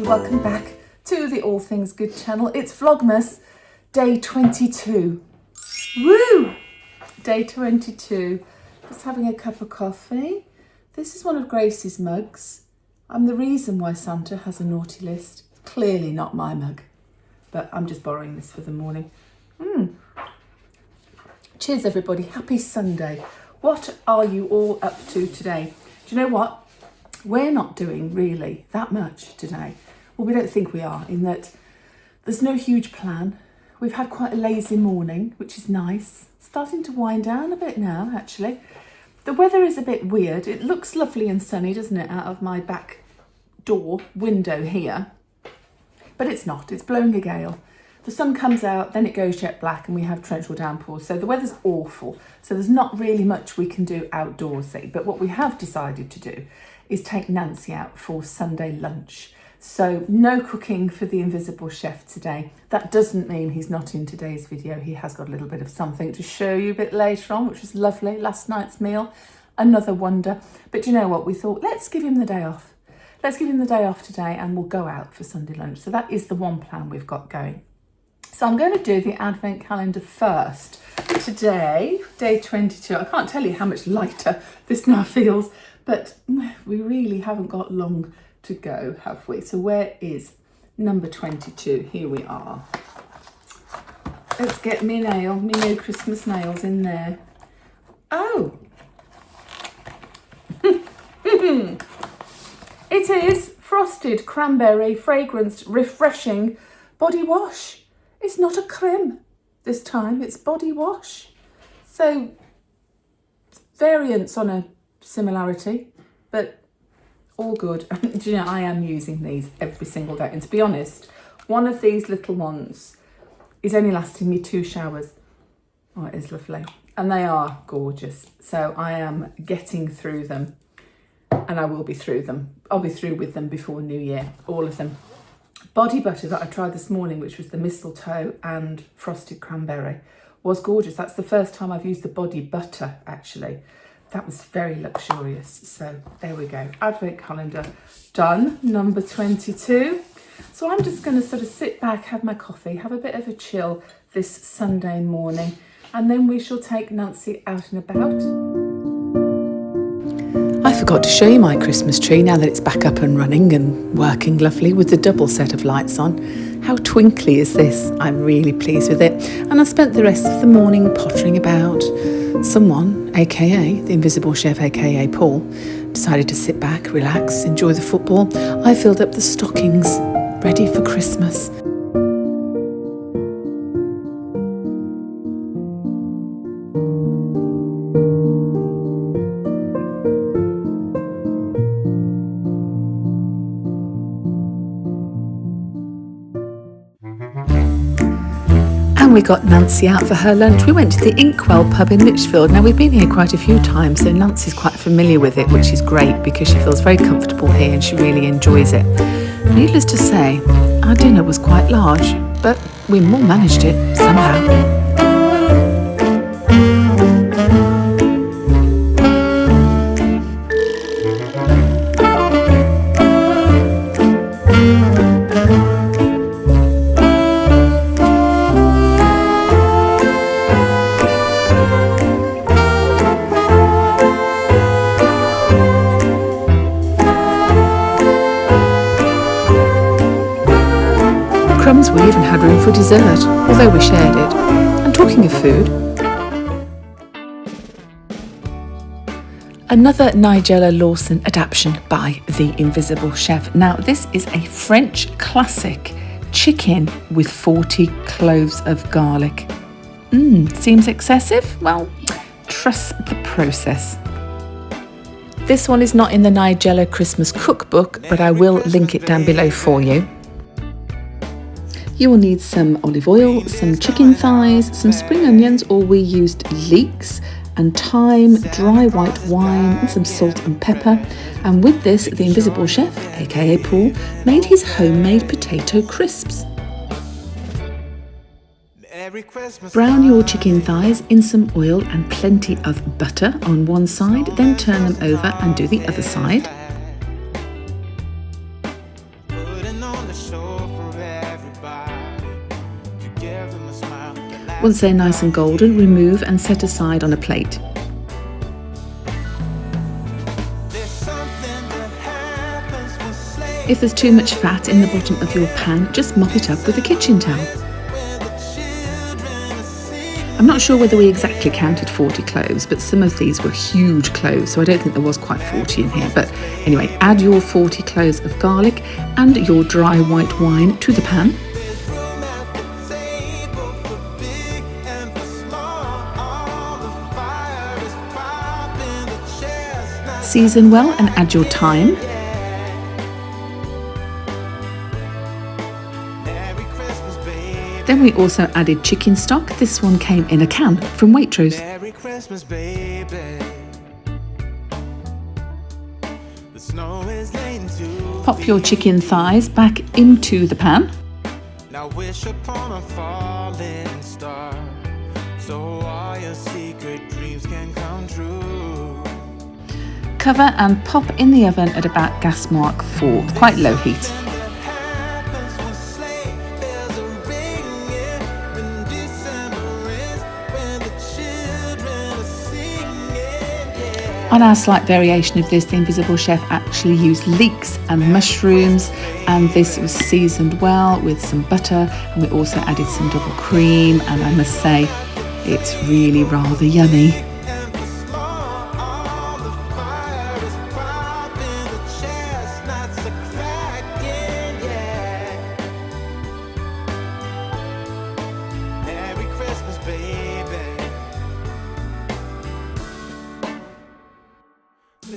Welcome back to the All Things Good channel. It's Vlogmas day 22. Woo! Day 22. Just having a cup of coffee. This is one of Grace's mugs. I'm the reason why Santa has a naughty list. Clearly not my mug, but I'm just borrowing this for the morning. Cheers everybody, happy Sunday. What are you all up to today? Do you know what? We're not doing really that much today. Well, we don't think we are, in that there's no huge plan. We've had quite a lazy morning, which is nice. Starting to wind down a bit now, actually. The weather is a bit weird. It looks lovely and sunny, doesn't it, out of my back door window here. But it's not, it's blowing a gale. The sun comes out, then it goes jet black and we have torrential downpours. So the weather's awful. So there's not really much we can do outdoorsy. But what we have decided to do is take Nancy out for Sunday lunch. So no cooking for the invisible chef today. That doesn't mean he's not in today's video. He has got a little bit of something to show you a bit later on, which was lovely. Last night's meal, another wonder. But you know what? We thought, let's give him the day off. Let's give him the day off today and we'll go out for Sunday lunch. So that is the one plan we've got going. So I'm going to do the advent calendar first. Today, day 22. I can't tell you how much lighter this now feels, but we really haven't got long to go, have we? So where is number 22? Here we are. Let's get me new Christmas nails in there. Oh! It is frosted cranberry fragranced refreshing body wash. It's not a creme this time, it's body wash. So variants on a similarity, but all good. Do you know, I am using these every single day. And to be honest, one of these little ones is only lasting me 2 showers. Oh, it is lovely. And they are gorgeous. So I am getting through them and I will be through them. I'll be through with them before New Year, all of them. Body butter that I tried this morning, which was the mistletoe and frosted cranberry, was gorgeous. That's the first time I've used the body butter, actually. That was very luxurious. So there we go. Advent calendar done, number 22. So I'm just going to sort of sit back, have my coffee, have a bit of a chill this Sunday morning, and then we shall take Nancy out and about. I forgot to show you my Christmas tree now that it's back up and running and working lovely with the double set of lights on. How twinkly is this? I'm really pleased with it. And I spent the rest of the morning pottering about. Someone, aka the invisible chef, aka Paul, decided to sit back, relax, enjoy the football. I filled up the stockings, ready for Christmas. And we got Nancy out for her lunch. We went to the Inkwell pub in Lichfield. Now, we've been here quite a few times, so Nancy's quite familiar with it, which is great because she feels very comfortable here and she really enjoys it. Needless to say, our dinner was quite large, but we more managed it somehow. Crumbs, we even had room for dessert, although we shared it. And talking of food, another Nigella Lawson adaptation by The Invisible Chef. Now, this is a French classic, chicken with 40 cloves of garlic. Seems excessive? Well, trust the process. This one is not in the Nigella Christmas cookbook, but I will link it down below for you. You will need some olive oil, some chicken thighs, some spring onions, or we used leeks, and thyme, dry white wine, and some salt and pepper. And with this, the Invisible Chef, aka Paul, made his homemade potato crisps. Brown your chicken thighs in some oil and plenty of butter on one side, then turn them over and do the other side. Once they're nice and golden, remove and set aside on a plate. If there's too much fat in the bottom of your pan, just mop it up with a kitchen towel. I'm not sure whether we exactly counted 40 cloves, but some of these were huge cloves, so I don't think there was quite 40 in here. But anyway, add your 40 cloves of garlic and your dry white wine to the pan. Season well and add your thyme. Then we also added chicken stock. This one came in a can from Waitrose. Merry Christmas, baby. The snow is laying too. Pop your chicken thighs back into the pan. Now wish upon a falling star, so all your secret dreams can come true. Cover and pop in the oven at about gas mark 4, quite low heat. On our slight variation of this, the Invisible Chef actually used leeks and mushrooms, and this was seasoned well with some butter, and we also added some double cream, and I must say it's really rather yummy.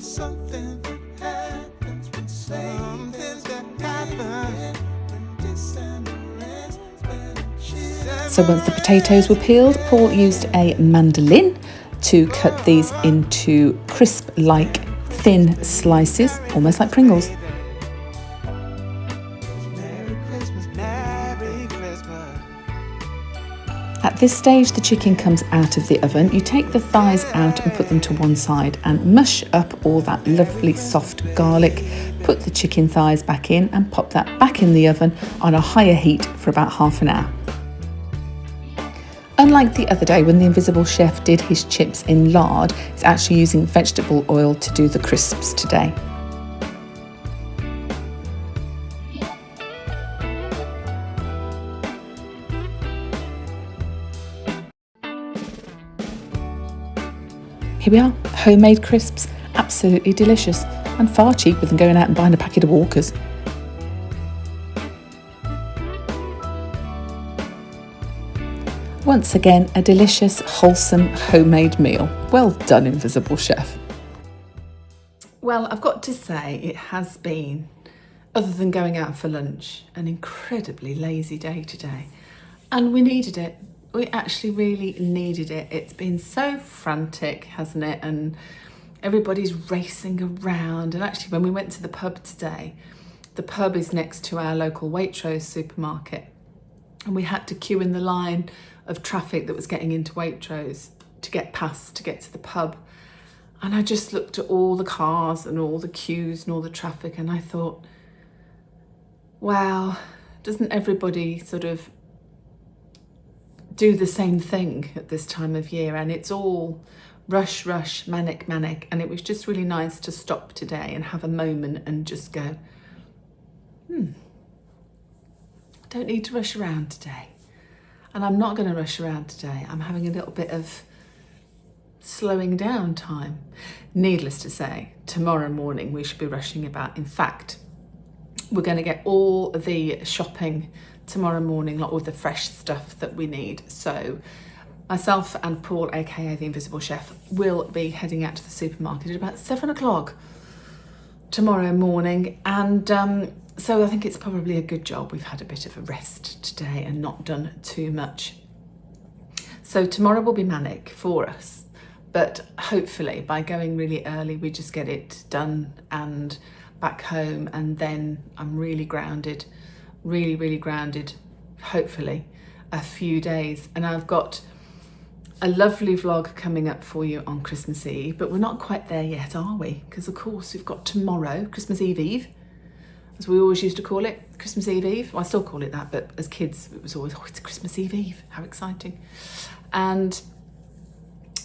Something happens when something happens when December ends. So once the potatoes were peeled, Paul used a mandolin to cut these into crisp-like thin slices, almost like Pringles. At this stage, the chicken comes out of the oven. You take the thighs out and put them to one side and mush up all that lovely soft garlic. Put the chicken thighs back in and pop that back in the oven on a higher heat for about half an hour. Unlike the other day when the Invisible Chef did his chips in lard, it's actually using vegetable oil to do the crisps today. Here we are, homemade crisps, absolutely delicious and far cheaper than going out and buying a packet of Walkers. Once again, a delicious, wholesome, homemade meal. Well done, Invisible Chef. Well, I've got to say it has been, other than going out for lunch, an incredibly lazy day today. And we needed it. We actually really needed it. It's been so frantic, hasn't it? And everybody's racing around. And actually, when we went to the pub today, the pub is next to our local Waitrose supermarket. And we had to queue in the line of traffic that was getting into Waitrose to get past, to get to the pub. And I just looked at all the cars and all the queues and all the traffic, and I thought, wow, doesn't everybody sort of do the same thing at this time of year? And it's all rush, rush, manic, manic. And it was just really nice to stop today and have a moment and just go, don't need to rush around today. And I'm not going to rush around today. I'm having a little bit of slowing down time. Needless to say, tomorrow morning we should be rushing about. In fact, we're going to get all the shopping tomorrow morning, like all the fresh stuff that we need. So myself and Paul, aka the Invisible Chef, will be heading out to the supermarket at about 7 o'clock tomorrow morning, and so I think it's probably a good job we've had a bit of a rest today and not done too much. So tomorrow will be manic for us, but hopefully by going really early we just get it done and back home, and then I'm really grounded, really grounded, hopefully a few days. And I've got a lovely vlog coming up for you on Christmas Eve, but we're not quite there yet, are we? Because of course we've got tomorrow, Christmas Eve, as we always used to call it, Christmas Eve. Well, I still call it that, but as kids it was always, oh, it's Christmas Eve, how exciting. And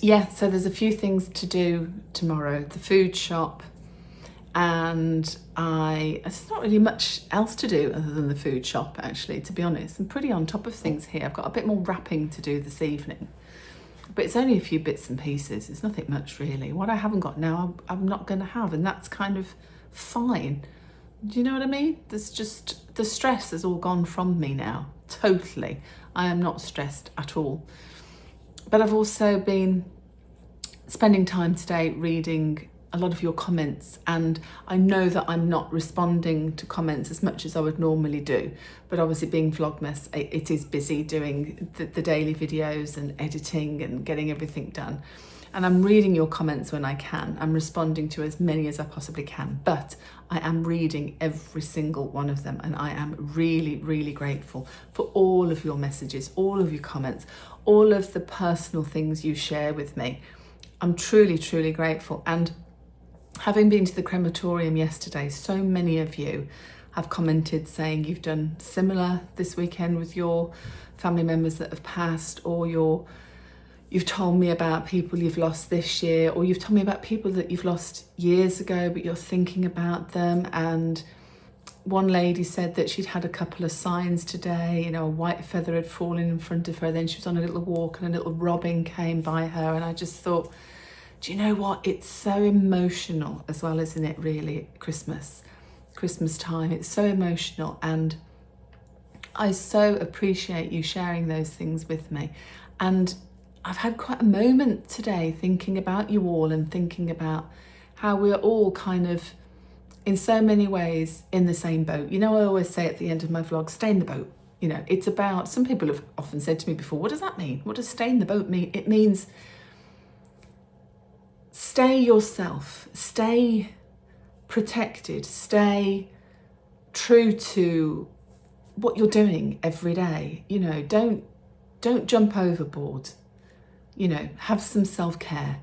yeah, so there's a few things to do tomorrow. The food shop, and there's not really much else to do other than the food shop, actually, to be honest. I'm pretty on top of things here. I've got a bit more wrapping to do this evening, but it's only a few bits and pieces. It's nothing much really. What I haven't got now, I'm not going to have, and that's kind of fine. Do you know what I mean? There's just, the stress has all gone from me now, totally. I am not stressed at all. But I've also been spending time today reading a lot of your comments, and I know that I'm not responding to comments as much as I would normally do, but obviously being Vlogmas, it is busy doing the daily videos and editing and getting everything done. And I'm reading your comments when I can. I'm responding to as many as I possibly can, but I am reading every single one of them, and I am really grateful for all of your messages, all of your comments, all of the personal things you share with me. I'm truly grateful. And having been to the crematorium yesterday, so many of you have commented saying you've done similar this weekend with your family members that have passed, or you've told me about people you've lost this year, or you've told me about people that you've lost years ago but you're thinking about them. And one lady said that she'd had a couple of signs today, you know, a white feather had fallen in front of her, then she was on a little walk and a little robin came by her, and I just thought, do you know what? It's so emotional as well, isn't it, really, at Christmas time? It's so emotional, and I so appreciate you sharing those things with me. And I've had quite a moment today thinking about you all and thinking about how we're all kind of, in so many ways, in the same boat. You know, I always say at the end of my vlog, stay in the boat. You know, it's about, some people have often said to me before, what does that mean? What does stay in the boat mean? It means stay yourself, stay protected, stay true to what you're doing every day. You know, don't jump overboard. You know, have some self-care.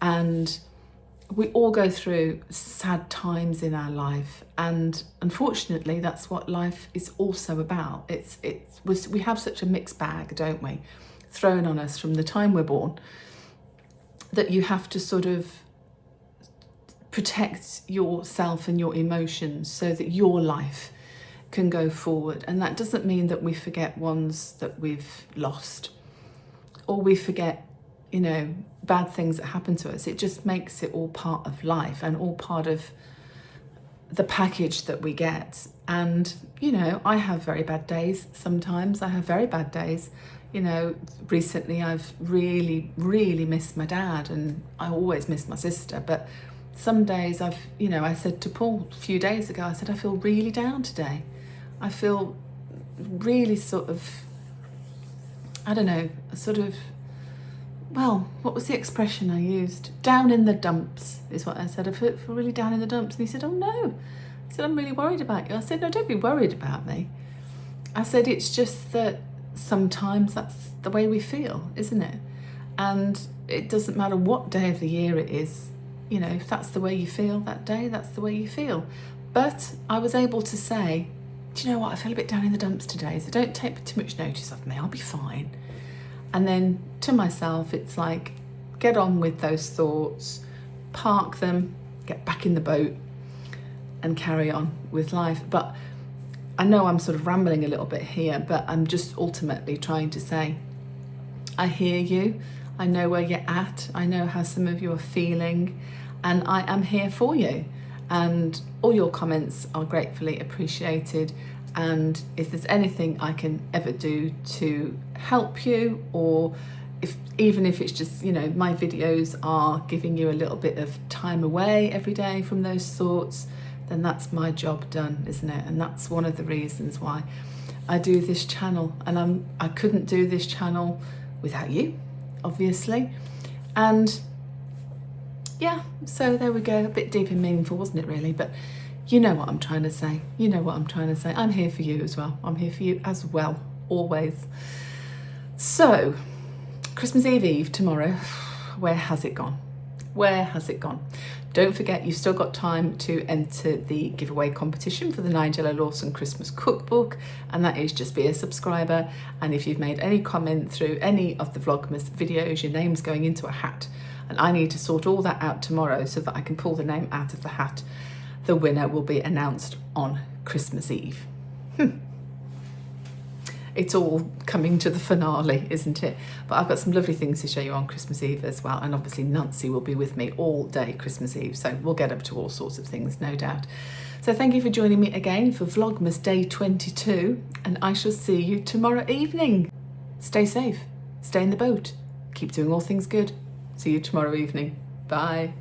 And we all go through sad times in our life, and unfortunately that's what life is also about. We have such a mixed bag, don't we, thrown on us from the time we're born, that you have to sort of protect yourself and your emotions so that your life can go forward. And that doesn't mean that we forget ones that we've lost, or we forget, you know, bad things that happen to us. It just makes it all part of life and all part of the package that we get. And, you know, I have very bad days sometimes. I have very bad days. You know, recently I've really missed my dad, and I always miss my sister. But some days I said to Paul a few days ago, I said, I feel really down today. I feel really sort of, I don't know, sort of, well, what was the expression I used? Down in the dumps is what I said. I feel really down in the dumps. And he said, oh no. He said, I'm really worried about you. I said, no, don't be worried about me. I said, it's just that sometimes that's the way we feel, isn't it? And it doesn't matter what day of the year it is. You know, if that's the way you feel that day, that's the way you feel. But I was able to say, do you know what? I feel a bit down in the dumps today, so don't take too much notice of me. I'll be fine. And then to myself, it's like, get on with those thoughts, park them, get back in the boat and carry on with life. But I know I'm sort of rambling a little bit here, but I'm just ultimately trying to say, I hear you. I know where you're at. I know how some of you are feeling, and I am here for you. And all your comments are gratefully appreciated. And if there's anything I can ever do to help you, or if even if it's just, you know, my videos are giving you a little bit of time away every day from those thoughts, then that's my job done, isn't it? And that's one of the reasons why I do this channel. And I couldn't do this channel without you, obviously. And yeah, so there we go. A bit deep and meaningful, wasn't it, really? But you know what I'm trying to say. You know what I'm trying to say. I'm here for you as well. I'm here for you as well, always. So, Christmas Eve tomorrow, where has it gone? Where has it gone? Don't forget, you've still got time to enter the giveaway competition for the Nigella Lawson Christmas Cookbook, and that is just be a subscriber. And if you've made any comment through any of the Vlogmas videos, your name's going into a hat. And I need to sort all that out tomorrow so that I can pull the name out of the hat. The winner will be announced on Christmas Eve. It's all coming to the finale, isn't it? But I've got some lovely things to show you on Christmas Eve as well. And obviously Nancy will be with me all day Christmas Eve. So we'll get up to all sorts of things, no doubt. So thank you for joining me again for Vlogmas Day 22. And I shall see you tomorrow evening. Stay safe, stay in the boat, keep doing all things good. See you tomorrow evening. Bye.